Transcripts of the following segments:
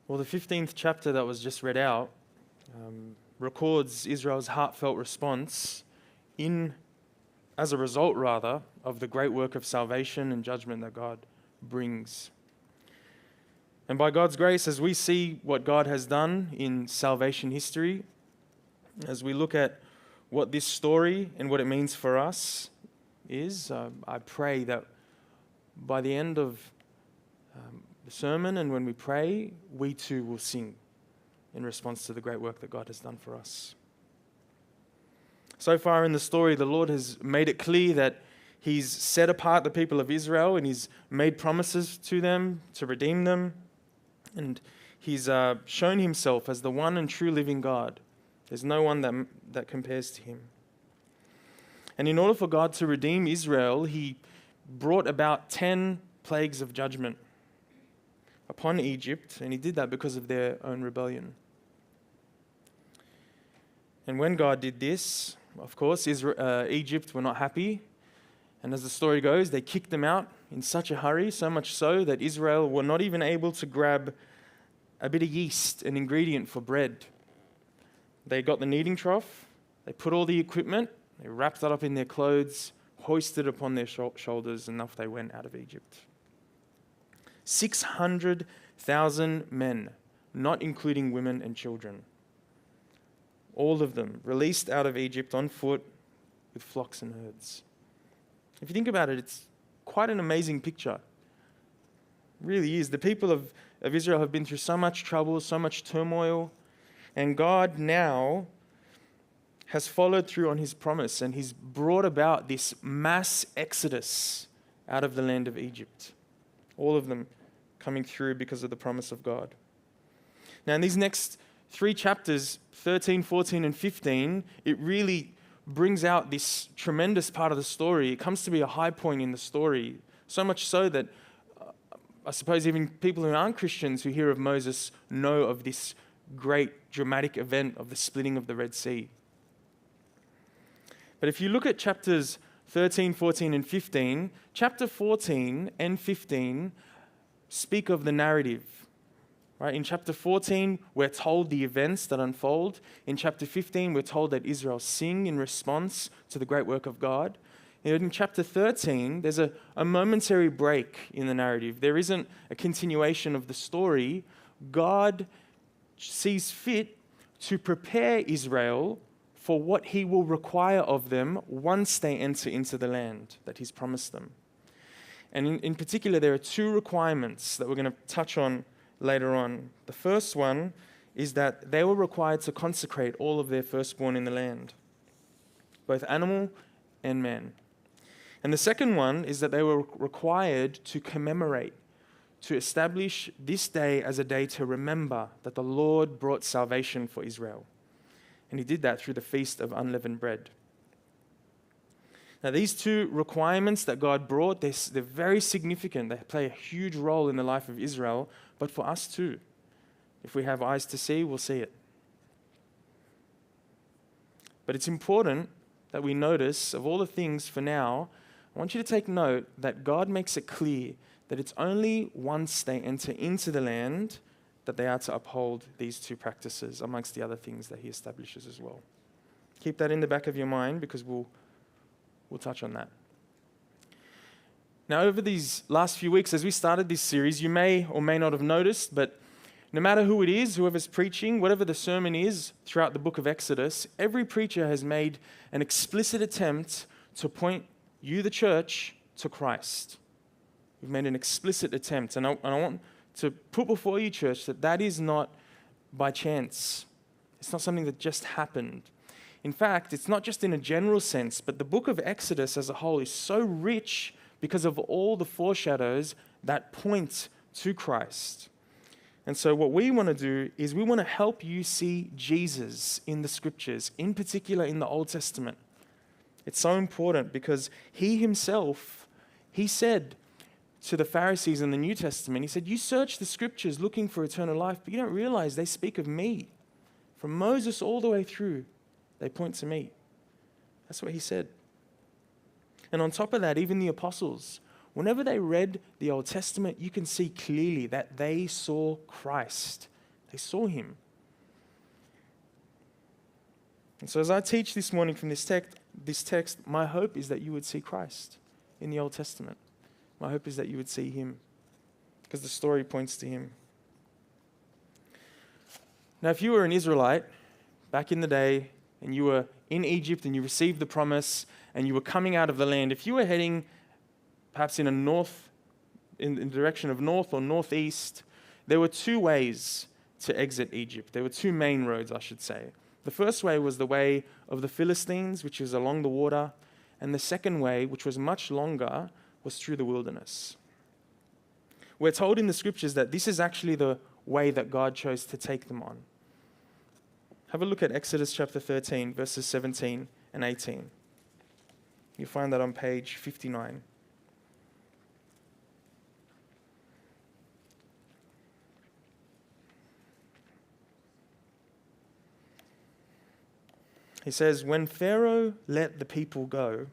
Well, the 15th chapter that was just read out records Israel's heartfelt response as a result, rather, of the great work of salvation and judgment that God brings. And by God's grace, as we see what God has done in salvation history, as we look at what this story and what it means for us is, I pray that by the end of the sermon and when we pray, we too will sing in response to the great work that God has done for us. So far in the story, the Lord has made it clear that He's set apart the people of Israel and He's made promises to them to redeem them. And He's shown Himself as the one and true living God. There's no one that compares to Him. And in order for God to redeem Israel, He brought about 10 plagues of judgment upon Egypt, and He did that because of their own rebellion. And when God did this, of course, Egypt were not happy. And as the story goes, they kicked them out in such a hurry, so much so that Israel were not even able to grab a bit of yeast, an ingredient for bread. They got the kneading trough, they put all the equipment, they wrapped it up in their clothes, hoisted it upon their shoulders, and off they went out of Egypt. 600,000 men, not including women and children. All of them released out of Egypt on foot with flocks and herds. If you think about it, it's quite an amazing picture. It really is. The people of Israel have been through so much trouble, so much turmoil, and God now has followed through on His promise, and He's brought about this mass exodus out of the land of Egypt. All of them coming through because of the promise of God. Now, in these next 3 chapters, 13, 14, and 15, it really brings out this tremendous part of the story. It comes to be a high point in the story, so much so that I suppose even people who aren't Christians who hear of Moses know of this great dramatic event of the splitting of the Red Sea. But if you look at chapters 13, 14, and 15, chapter 14 and 15 speak of the narrative. Right? In chapter 14, we're told the events that unfold. In chapter 15, we're told that Israel sing in response to the great work of God. And in chapter 13, there's a momentary break in the narrative. There isn't a continuation of the story. God sees fit to prepare Israel for what He will require of them once they enter into the land that He's promised them. And in particular, there are 2 requirements that we're going to touch on later on. The first one is that they were required to consecrate all of their firstborn in the land, both animal and man. And the second one is that they were required to commemorate, to establish this day as a day to remember that the Lord brought salvation for Israel. And He did that through the Feast of Unleavened Bread. Now, these 2 requirements that God brought, they're very significant. They play a huge role in the life of Israel, but for us too. If we have eyes to see, we'll see it. But it's important that we notice, of all the things for now, I want you to take note that God makes it clear that it's only once they enter into the land that they are to uphold these 2 practices, amongst the other things that He establishes as well. Keep that in the back of your mind, because we'll touch on that. Now, over these last few weeks, as we started this series, you may or may not have noticed, but no matter who it is, whoever's preaching, whatever the sermon is throughout the book of Exodus, every preacher has made an explicit attempt to point you, the church, to Christ. We've made an explicit attempt, and I want to put before you, church, that is not by chance. It's not something that just happened. In fact, it's not just in a general sense, but the book of Exodus as a whole is so rich because of all the foreshadows that point to Christ. And so what we want to do is we want to help you see Jesus in the scriptures, in particular in the Old Testament. It's so important because He Himself, He said to the Pharisees in the New Testament, He said, "You search the scriptures looking for eternal life, but you don't realize they speak of me. From Moses all the way through, they point to me." That's what He said. And on top of that, even the apostles, whenever they read the Old Testament, you can see clearly that they saw Christ They saw him. And so as I teach this morning from this text, my hope is that you would see Christ in the Old Testament. My hope is that you would see him, because the story points to him. Now, if you were an Israelite back in the day, and you were in Egypt and you received the promise and you were coming out of the land, if you were heading perhaps in the direction of north or northeast, there were two ways to exit Egypt. There were two main roads, I should say. The first way was the way of the Philistines, which is along the water, and the second way, which was much longer, was through the wilderness. We're told in the scriptures that this is actually the way that God chose to take them on. Have a look at Exodus chapter 13, verses 17 and 18. You'll find that on page 59. He says, "When Pharaoh let the people go,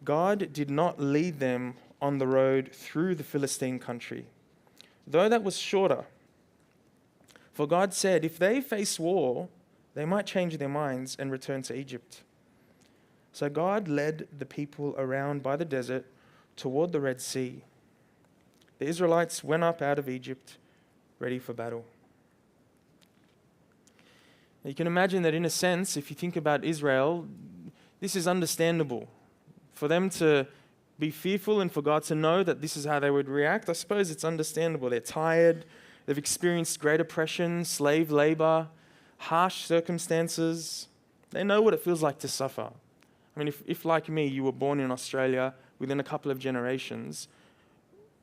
God did not lead them on the road through the Philistine country, though that was shorter. For God said, if they face war, they might change their minds and return to Egypt. So God led the people around by the desert toward the Red Sea. The Israelites went up out of Egypt, ready for battle." You can imagine that in a sense, if you think about Israel, this is understandable. For them to be fearful and for God to know that this is how they would react, I suppose it's understandable. They're tired, they've experienced great oppression, slave labor, harsh circumstances. They know what it feels like to suffer. I mean, if like me, you were born in Australia within a couple of generations,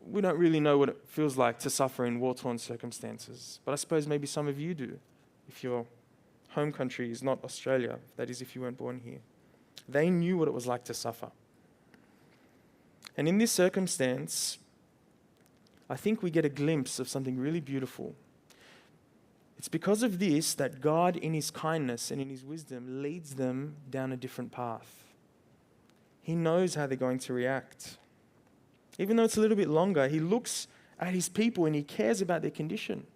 we don't really know what it feels like to suffer in war-torn circumstances. But I suppose maybe some of you do, if your home country is not Australia, that is, if you weren't born here. They knew what it was like to suffer. And in this circumstance, I think we get a glimpse of something really beautiful. It's because of this that God, in his kindness and in his wisdom, leads them down a different path. He knows how they're going to react. Even though it's a little bit longer, he looks at his people and he cares about their condition.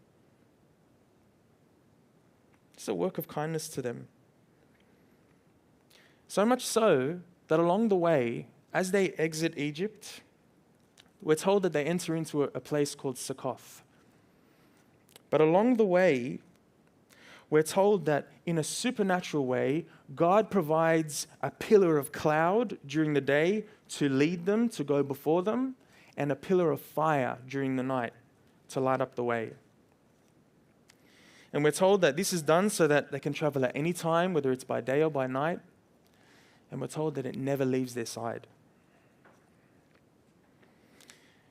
It's a work of kindness to them. So much so that along the way, as they exit Egypt, we're told that they enter into a place called Succoth. But along the way, we're told that in a supernatural way, God provides a pillar of cloud during the day to lead them, to go before them, and a pillar of fire during the night to light up the way. And we're told that this is done so that they can travel at any time, whether it's by day or by night. And we're told that it never leaves their side.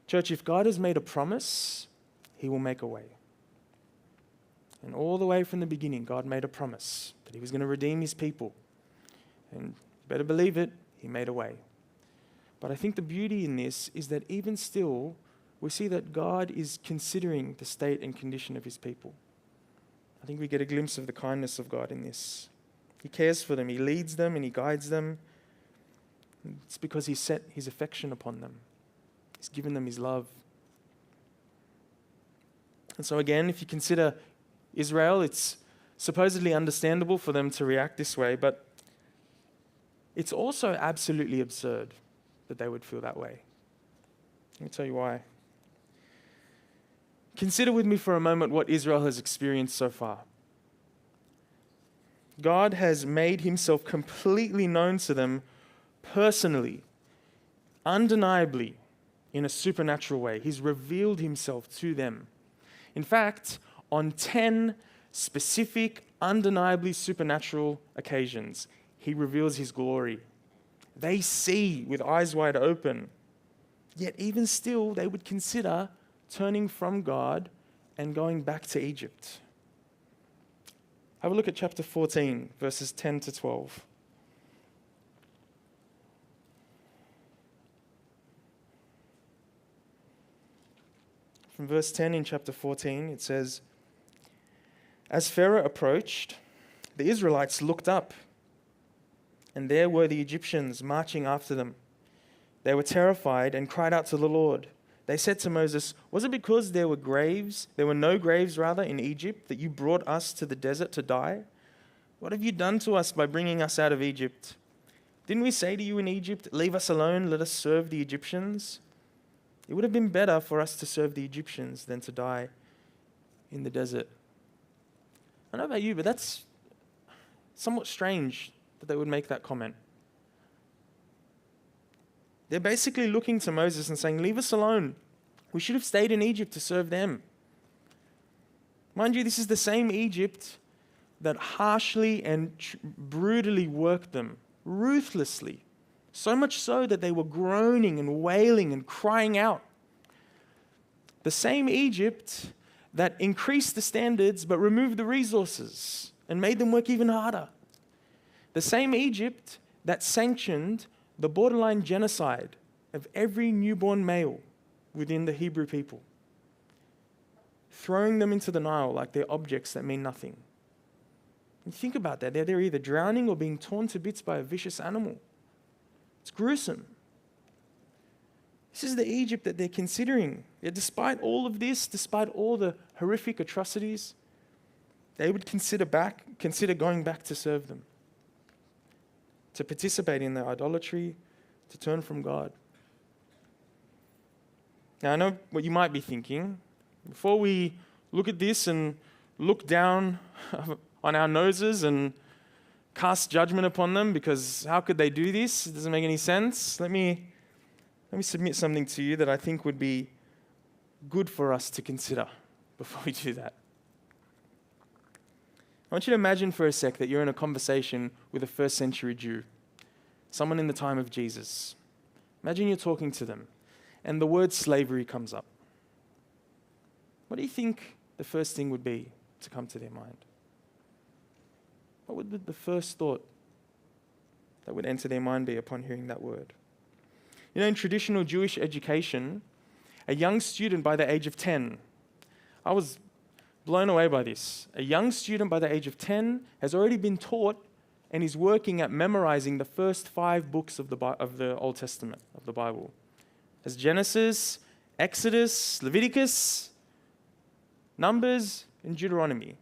Church, if God has made a promise, he will make a way. And all the way from the beginning, God made a promise that he was going to redeem his people. And you better believe it, he made a way. But I think the beauty in this is that even still, we see that God is considering the state and condition of his people. I think we get a glimpse of the kindness of God in this. He cares for them, he leads them and he guides them. It's because he set his affection upon them. He's given them his love. And so again, if you consider Israel, it's supposedly understandable for them to react this way, but it's also absolutely absurd that they would feel that way. Let me tell you why. Consider with me for a moment what Israel has experienced so far. God has made himself completely known to them personally, undeniably, in a supernatural way. He's revealed himself to them. In fact, on 10 specific, undeniably supernatural occasions, he reveals his glory. They see with eyes wide open. Yet even still, they would consider turning from God and going back to Egypt. Have a look at chapter 14, verses 10 to 12. From verse 10 in chapter 14, it says, "As Pharaoh approached, the Israelites looked up, and there were the Egyptians marching after them. They were terrified and cried out to the Lord. They said to Moses, "Was it because there were no graves in Egypt, that you brought us to the desert to die? What have you done to us by bringing us out of Egypt? Didn't we say to you in Egypt, 'Leave us alone, let us serve the Egyptians'? It would have been better for us to serve the Egyptians than to die in the desert." I don't know about you, but that's somewhat strange that they would make that comment. They're basically looking to Moses and saying, "Leave us alone. We should have stayed in Egypt to serve them." Mind you, this is the same Egypt that harshly and brutally worked them, ruthlessly. So much so that they were groaning and wailing and crying out. The same Egypt that increased the standards but removed the resources and made them work even harder. The same Egypt that sanctioned the borderline genocide of every newborn male within the Hebrew people, throwing them into the Nile like they're objects that mean nothing. And think about that. They're either drowning or being torn to bits by a vicious animal. It's gruesome. This is the Egypt that they're considering. Yet despite all of this, despite all the horrific atrocities, they would consider going back to serve them, to participate in their idolatry, to turn from God. Now, I know what you might be thinking. Before we look at this and look down on our noses and cast judgment upon them, because how could they do this? It doesn't make any sense. Let me submit something to you that I think would be good for us to consider before we do that. I want you to imagine for a sec that you're in a conversation with a first century Jew, someone in the time of Jesus. Imagine you're talking to them and the word slavery comes up. What do you think the first thing would be to come to their mind? What would the first thought that would enter their mind be upon hearing that word? You know, in traditional Jewish education, a young student by the age of 10, I was blown away by this. A young student by the age of 10 has already been taught and is working at memorizing the first 5 books of the Old Testament, of the Bible. As Genesis, Exodus, Leviticus, Numbers, and Deuteronomy.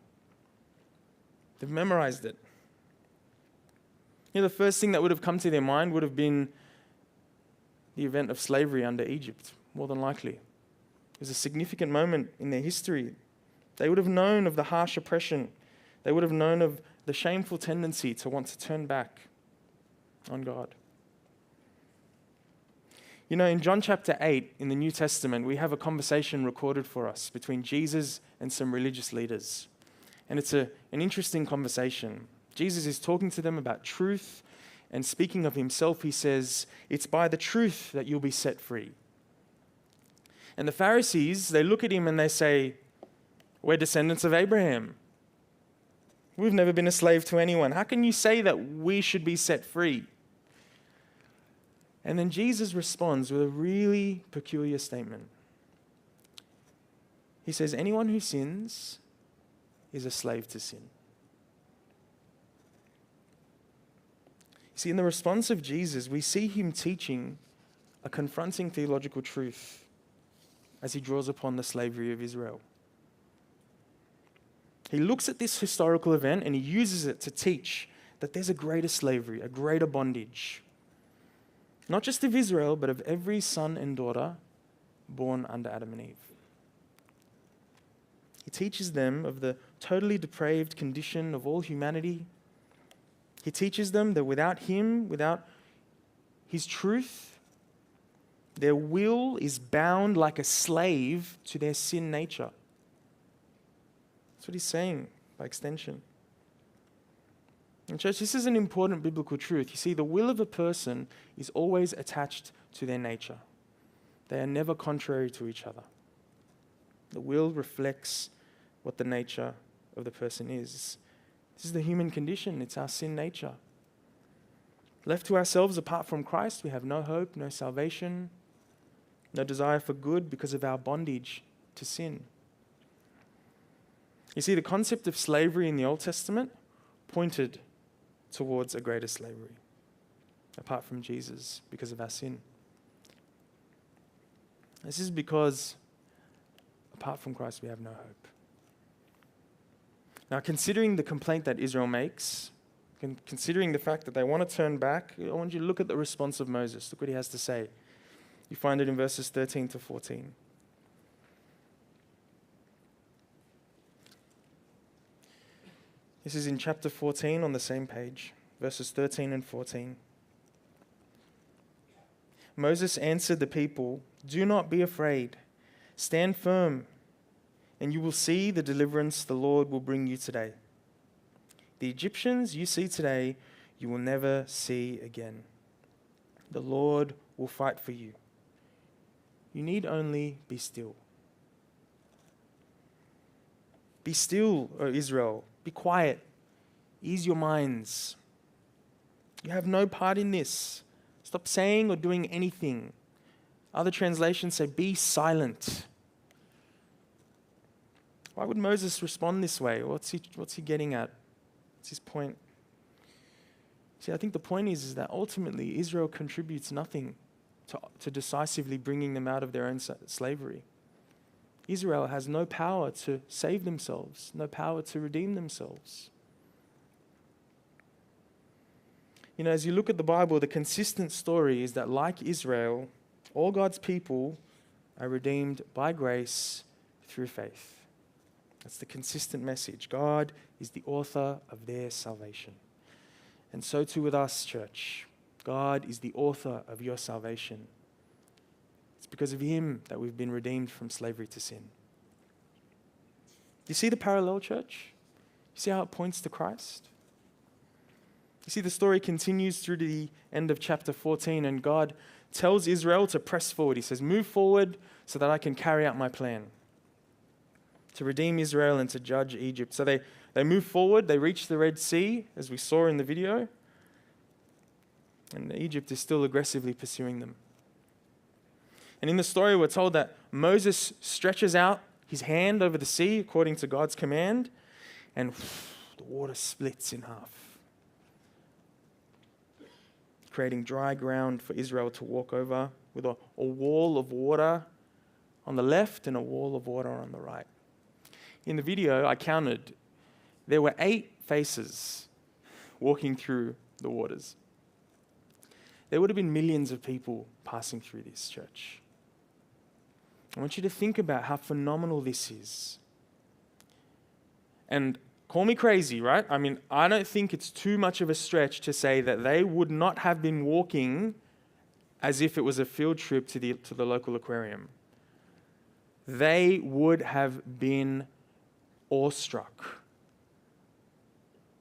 They've memorized it. You know, the first thing that would have come to their mind would have been the event of slavery under Egypt, more than likely. It was a significant moment in their history. They would have known of the harsh oppression. They would have known of the shameful tendency to want to turn back on God. You know, in John chapter 8 in the New Testament, we have a conversation recorded for us between Jesus and some religious leaders. And it's an interesting conversation. Jesus is talking to them about truth, and speaking of himself, he says, "It's by the truth that you'll be set free." And the Pharisees, they look at him and they say, "We're descendants of Abraham. We've never been a slave to anyone. How can you say that we should be set free?" And then Jesus responds with a really peculiar statement. He says, "Anyone who sins is a slave to sin." See, in the response of Jesus, we see him teaching a confronting theological truth as he draws upon the slavery of Israel. He looks at this historical event and he uses it to teach that there's a greater slavery, a greater bondage. Not just of Israel, but of every son and daughter born under Adam and Eve. He teaches them of the totally depraved condition of all humanity. He teaches them that without him, without his truth, their will is bound like a slave to their sin nature. That's what he's saying by extension. And church, this is an important biblical truth. You see, the will of a person is always attached to their nature. They are never contrary to each other. The will reflects what the nature of the person is. This is the human condition. It's our sin nature. Left to ourselves apart from Christ, we have no hope, no salvation, no desire for good because of our bondage to sin. You see, the concept of slavery in the Old Testament pointed towards a greater slavery, apart from Jesus, because of our sin. This is because apart from Christ, we have no hope. Now, considering the complaint that Israel makes, considering the fact that they want to turn back, I want you to look at the response of Moses. Look what he has to say. You find it in verses 13 to 14. This is in chapter 14 on the same page, verses 13 and 14. Moses answered the people, "Do not be afraid. Stand firm, and you will see the deliverance the Lord will bring you today. The Egyptians you see today, you will never see again. The Lord will fight for you. You need only be still." Be still, O Israel. Be quiet. Ease your minds. You have no part in this. Stop saying or doing anything. Other translations say, be silent. Why would Moses respond this way? What's he getting at? What's his point? See, I think the point is that ultimately Israel contributes nothing to decisively bringing them out of their own slavery. Israel has no power to save themselves, no power to redeem themselves. You know, as you look at the Bible, the consistent story is that, like Israel, all God's people are redeemed by grace through faith. That's the consistent message. God is the author of their salvation. And so too with us, church. God is the author of your salvation. It's because of Him that we've been redeemed from slavery to sin. You see the parallel, church? You see how it points to Christ? You see, the story continues through to the end of chapter 14, and God tells Israel to press forward. He says, move forward so that I can carry out my plan to redeem Israel and to judge Egypt. So they move forward, they reach the Red Sea, as we saw in the video, and Egypt is still aggressively pursuing them. And in the story, we're told that Moses stretches out his hand over the sea according to God's command, and the water splits in half, creating dry ground for Israel to walk over, with a wall of water on the left and a wall of water on the right. In the video, I counted, there were 8 faces walking through the waters. There would have been millions of people passing through this, church. I want you to think about how phenomenal this is. And call me crazy, right? I mean, I don't think it's too much of a stretch to say that they would not have been walking as if it was a field trip to the local aquarium. They would have been awestruck.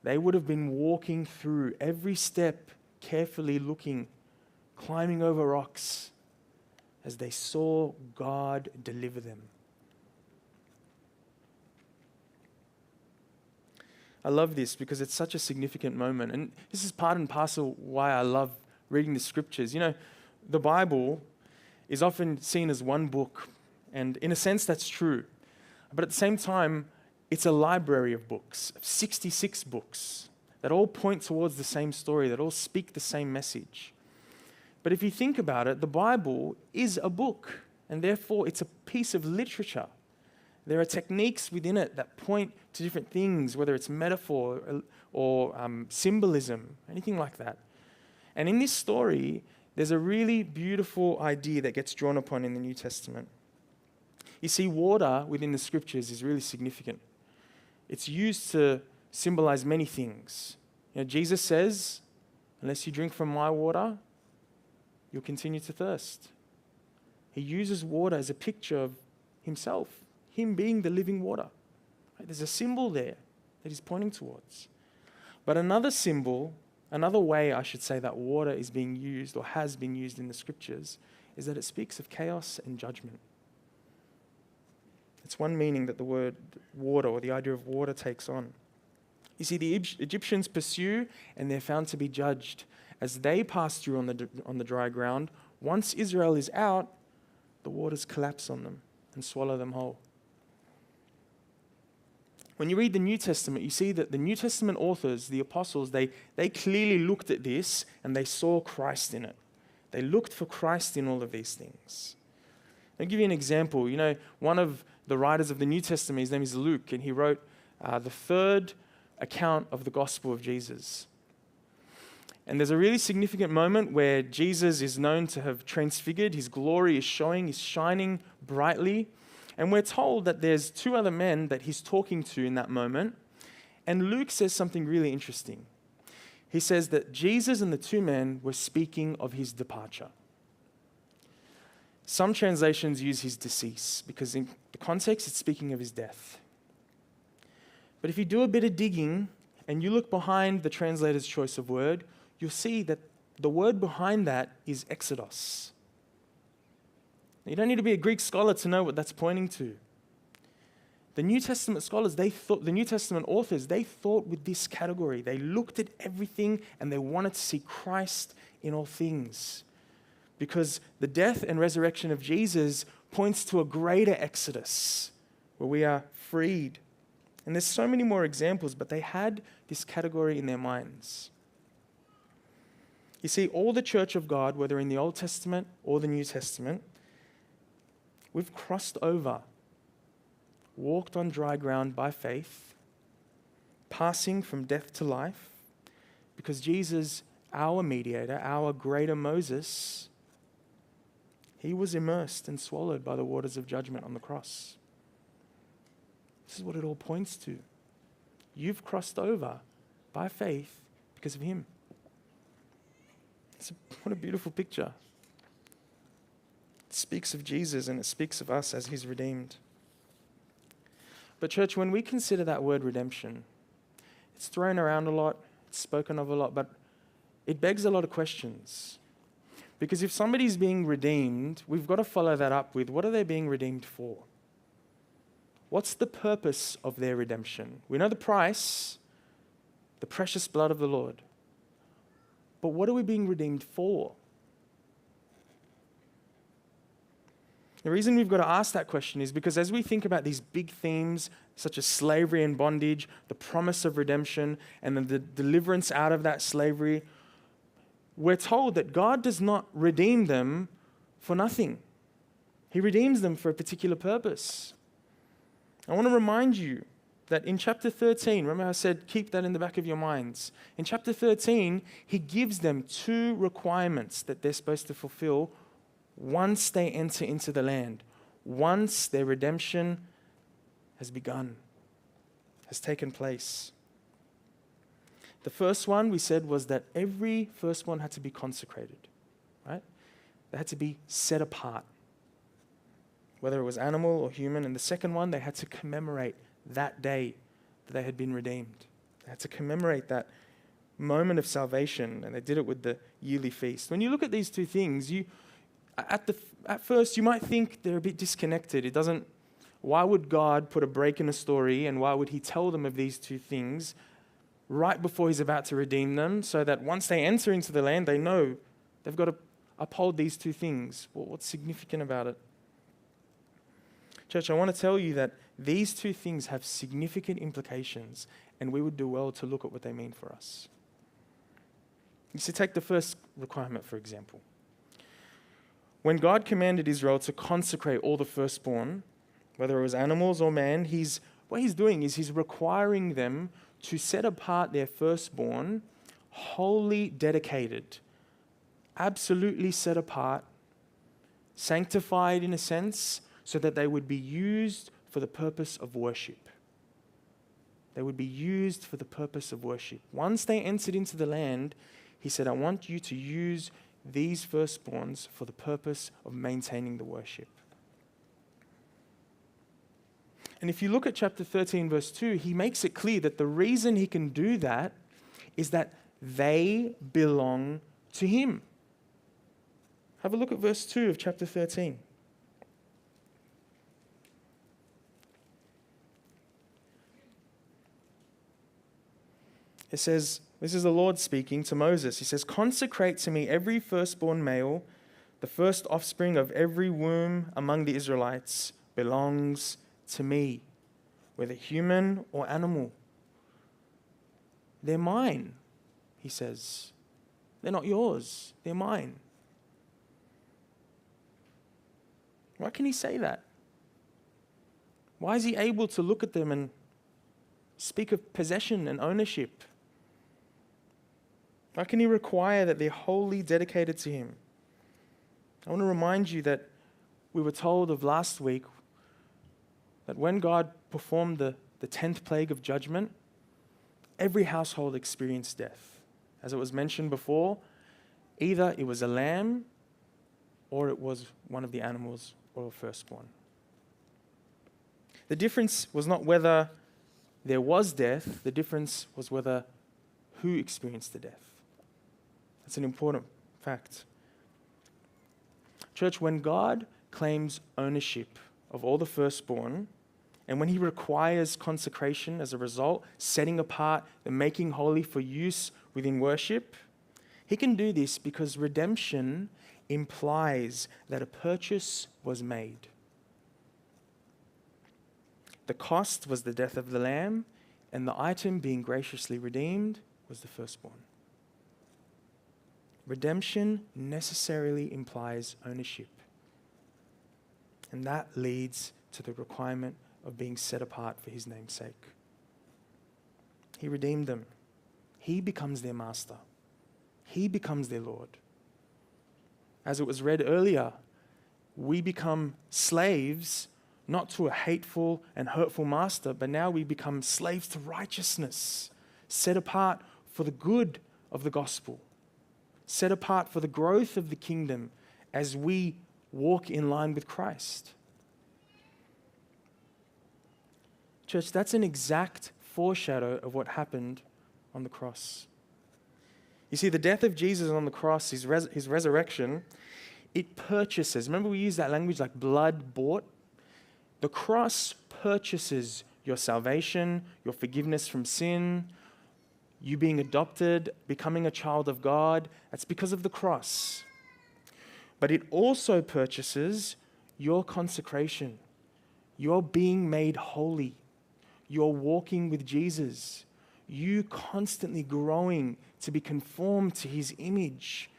They would have been walking through every step, carefully looking, climbing over rocks as they saw God deliver them. I love this because it's such a significant moment. And this is part and parcel why I love reading the scriptures. You know, the Bible is often seen as one book. And in a sense, that's true. But at the same time, it's a library of books, of 66 books that all point towards the same story, that all speak the same message. But if you think about it, the Bible is a book, and therefore it's a piece of literature. There are techniques within it that point to different things, whether it's metaphor or symbolism, anything like that. And in this story, there's a really beautiful idea that gets drawn upon in the New Testament. You see, water within the scriptures is really significant. It's used to symbolize many things. You know, Jesus says, unless you drink from my water, you'll continue to thirst. He uses water as a picture of himself, him being the living water. Right? There's a symbol there that he's pointing towards. But another symbol, another way I should say that water is being used or has been used in the scriptures is that it speaks of chaos and judgment. It's one meaning that the word water or the idea of water takes on. You see, the Egyptians pursue and they're found to be judged. As they pass through on the dry ground, once Israel is out, the waters collapse on them and swallow them whole. When you read the New Testament, you see that the New Testament authors, the apostles, they clearly looked at this and they saw Christ in it. They looked for Christ in all of these things. I'll give you an example. You know, one of the writers of the New Testament, his name is Luke, and he wrote the third account of the gospel of Jesus. And there's a really significant moment where Jesus is known to have transfigured. His glory is showing, he's shining brightly. And we're told that there's two other men that he's talking to in that moment. And Luke says something really interesting. He says that Jesus and the two men were speaking of his departure. Some translations use his decease because in the context it's speaking of his death. But if you do a bit of digging and you look behind the translator's choice of word, you'll see that the word behind that is exodus. You don't need to be a Greek scholar to know what that's pointing to. The New Testament scholars, the New Testament authors, they thought with this category. They looked at everything and they wanted to see Christ in all things. Because the death and resurrection of Jesus points to a greater exodus where we are freed. And there's so many more examples, but they had this category in their minds. You see, all the church of God, whether in the Old Testament or the New Testament, we've crossed over, walked on dry ground by faith, passing from death to life, because Jesus, our mediator, our greater Moses, he was immersed and swallowed by the waters of judgment on the cross. This is what it all points to. You've crossed over by faith because of him. What a beautiful picture. It speaks of Jesus and it speaks of us as his redeemed. But church, when we consider that word redemption, it's thrown around a lot, it's spoken of a lot, but it begs a lot of questions. Because if somebody's being redeemed, we've got to follow that up with, what are they being redeemed for? What's the purpose of their redemption? We know the price, the precious blood of the Lord. But what are we being redeemed for? The reason we've got to ask that question is because as we think about these big themes, such as slavery and bondage, the promise of redemption, and then the deliverance out of that slavery, we're told that God does not redeem them for nothing. He redeems them for a particular purpose. I want to remind you that in chapter 13, remember I said keep that in the back of your minds. In chapter 13, he gives them two requirements that they're supposed to fulfill once they enter into the land, once their redemption has begun, has taken place. The first one we said was that every firstborn had to be consecrated, right? They had to be set apart, whether it was animal or human. And the second one, they had to commemorate that day that they had been redeemed. They had to commemorate that moment of salvation, and they did it with the yearly feast. When you look at these two things, at first you might think they're a bit disconnected. Why would God put a break in a story, and why would he tell them of these two things right before he's about to redeem them, so that once they enter into the land, they know they've got to uphold these two things? Well, what's significant about it? Church, I want to tell you that these two things have significant implications, and we would do well to look at what they mean for us. You see, take the first requirement, for example. When God commanded Israel to consecrate all the firstborn, whether it was animals or man, what he's doing is he's requiring them to set apart their firstborn, wholly dedicated, absolutely set apart, sanctified in a sense, so that they would be used for the purpose of worship. They would be used for the purpose of worship. Once they entered into the land, he said, I want you to use these firstborns for the purpose of maintaining the worship. And if you look at chapter 13, verse 2, he makes it clear that the reason he can do that is that they belong to him. Have a look at verse 2 of chapter 13. It says, this is the Lord speaking to Moses. He says, consecrate to me every firstborn male, the first offspring of every womb among the Israelites belongs to me, whether human or animal. They're mine, he says. They're not yours, they're mine. Why can he say that? Why is he able to look at them and speak of possession and ownership? Why can he require that they're wholly dedicated to him? I want to remind you that we were told of last week that when God performed the 10th plague of judgment, every household experienced death. As it was mentioned before, either it was a lamb or it was one of the animals or a firstborn. The difference was not whether there was death, the difference was whether who experienced the death. That's an important fact. Church, when God claims ownership of all the firstborn, and when he requires consecration as a result, setting apart and making holy for use within worship, he can do this because redemption implies that a purchase was made. The cost was the death of the lamb, and the item being graciously redeemed was the firstborn. Redemption necessarily implies ownership. And that leads to the requirement of being set apart for his name's sake. He redeemed them. He becomes their master. He becomes their Lord. As it was read earlier, we become slaves not to a hateful and hurtful master, but now we become slaves to righteousness, set apart for the good of the gospel, set apart for the growth of the kingdom as we walk in line with Christ. Church, that's an exact foreshadow of what happened on the cross. You see, the death of Jesus on the cross, his resurrection, it purchases. Remember we use that language like blood bought? The cross purchases your salvation, your forgiveness from sin, you being adopted, becoming a child of God. That's because of the cross. But it also purchases your consecration, your being made holy, your walking with Jesus, you constantly growing to be conformed to his image.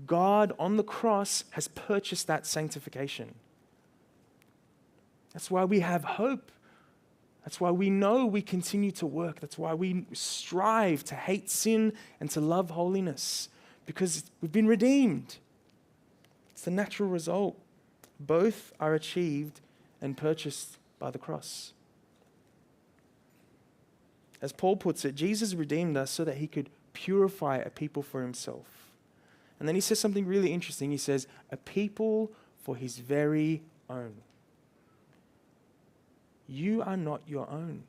God on the cross has purchased that sanctification. That's why we have hope. That's why we know we continue to work. That's why we strive to hate sin and to love holiness, because we've been redeemed. It's the natural result. Both are achieved and purchased by the cross. As Paul puts it, Jesus redeemed us so that he could purify a people for himself. And then he says something really interesting. He says, a people for his very own. You are not your own.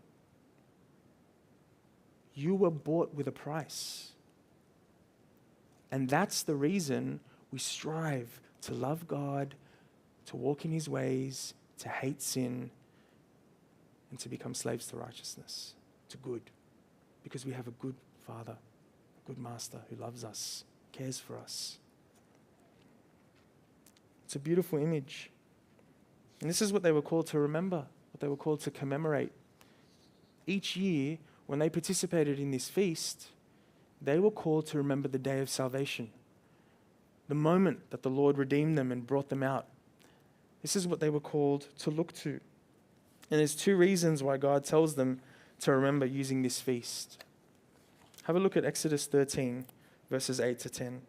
You were bought with a price. And that's the reason we strive to love God, to walk in his ways, to hate sin, and to become slaves to righteousness, to good. Because we have a good Father, a good Master who loves us, cares for us. It's a beautiful image. And this is what they were called to remember, what they were called to commemorate. Each year, when they participated in this feast, they were called to remember the day of salvation, the moment that the Lord redeemed them and brought them out. This is what they were called to look to. And there's two reasons why God tells them to remember using this feast. Have a look at Exodus 13, verses 8 to 10.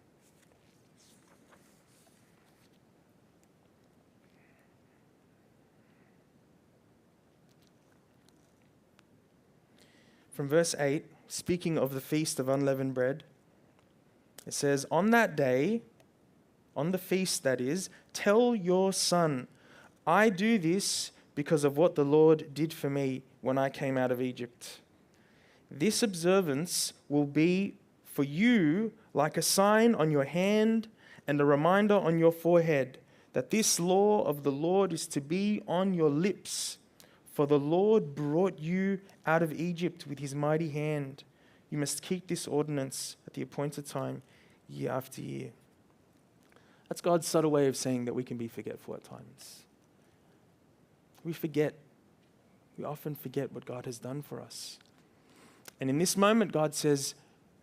From verse 8, speaking of the feast of unleavened bread, it says, on that day, on the feast that is, tell your son, I do this because of what the Lord did for me when I came out of Egypt. This observance will be for you like a sign on your hand and a reminder on your forehead that this law of the Lord is to be on your lips. For the Lord brought you out of Egypt with his mighty hand. You must keep this ordinance at the appointed time, year after year. That's God's subtle way of saying that we can be forgetful at times. We forget. We often forget what God has done for us. And in this moment, God says,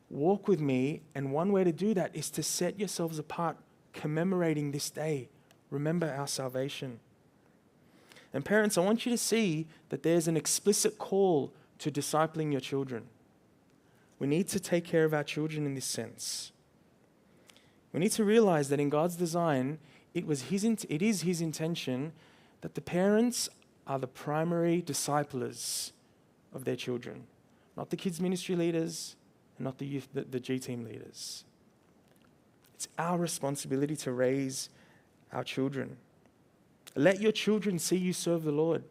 walk with me. And one way to do that is to set yourselves apart, commemorating this day. Remember our salvation. And parents, I want you to see that there's an explicit call to discipling your children. We need to take care of our children in this sense. We need to realize that in God's design, it is His intention that the parents are the primary disciplers of their children, not the kids' ministry leaders and not the youth, the G team leaders. It's our responsibility to raise our children. Let your children see you serve the Lord.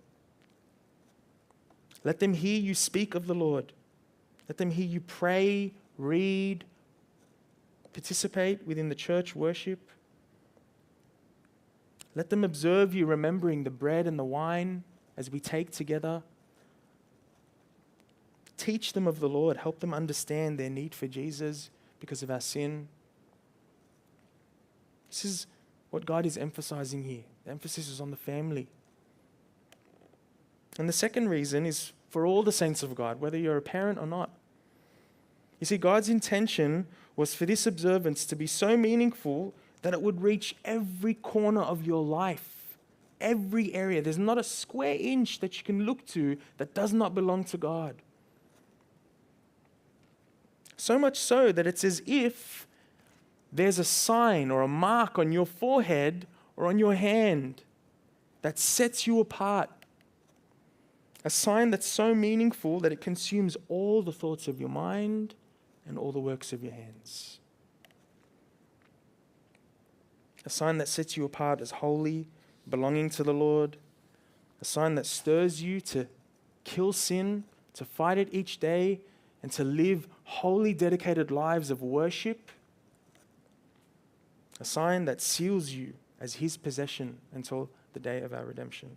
Let them hear you speak of the Lord. Let them hear you pray, read, participate within the church worship. Let them observe you remembering the bread and the wine as we take together. Teach them of the Lord. Help them understand their need for Jesus because of our sin. This is what God is emphasizing here. The emphasis is on the family. And the second reason is for all the saints of God, whether you're a parent or not. You see, God's intention was for this observance to be so meaningful that it would reach every corner of your life, every area. There's not a square inch that you can look to that does not belong to God. So much so that it's as if there's a sign or a mark on your forehead or on your hand that sets you apart. A sign that's so meaningful that it consumes all the thoughts of your mind and all the works of your hands. A sign that sets you apart as holy, belonging to the Lord. A sign that stirs you to kill sin, to fight it each day, and to live holy, dedicated lives of worship. A sign that seals you as His possession until the day of our redemption.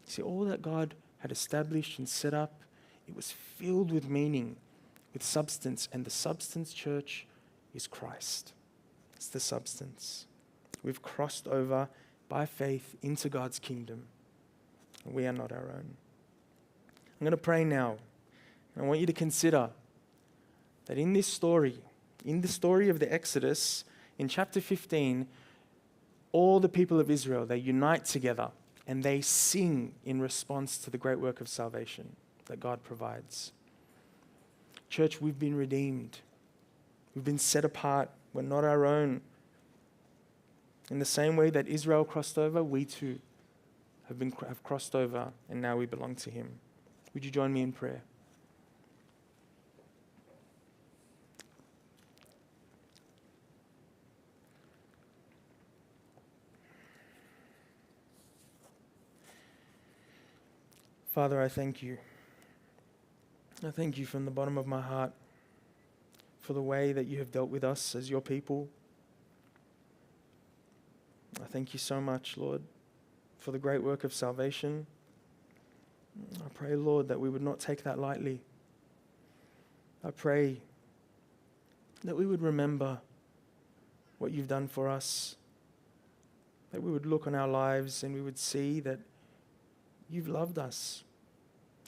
See, all that God had established and set up, it was filled with meaning, with substance, and the substance, church, is Christ. It's the substance. We've crossed over by faith into God's kingdom, and we are not our own. I'm going to pray now. I want you to consider that in this story, in the story of the Exodus, in chapter 15, all the people of Israel, they unite together and they sing in response to the great work of salvation that God provides. Church, we've been redeemed. We've been set apart. We're not our own. In the same way that Israel crossed over, we too have crossed over, and now we belong to Him. Would you join me in prayer? Father, I thank you. I thank you from the bottom of my heart for the way that you have dealt with us as your people. I thank you so much, Lord, for the great work of salvation. I pray, Lord, that we would not take that lightly. I pray that we would remember what you've done for us, that we would look on our lives and we would see that you've loved us,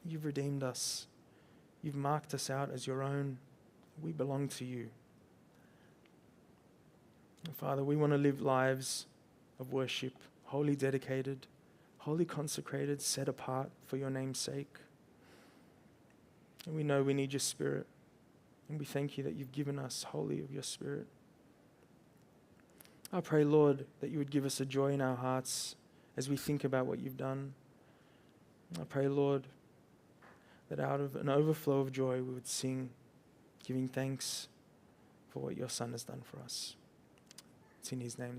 you've redeemed us, you've marked us out as your own. We belong to you. And Father, we want to live lives of worship, wholly dedicated, wholly consecrated, set apart for your name's sake. And we know we need your Spirit. And we thank you that you've given us wholly of your Spirit. I pray, Lord, that you would give us a joy in our hearts as we think about what you've done. I pray, Lord, that out of an overflow of joy we would sing, giving thanks for what your Son has done for us. It's in His name that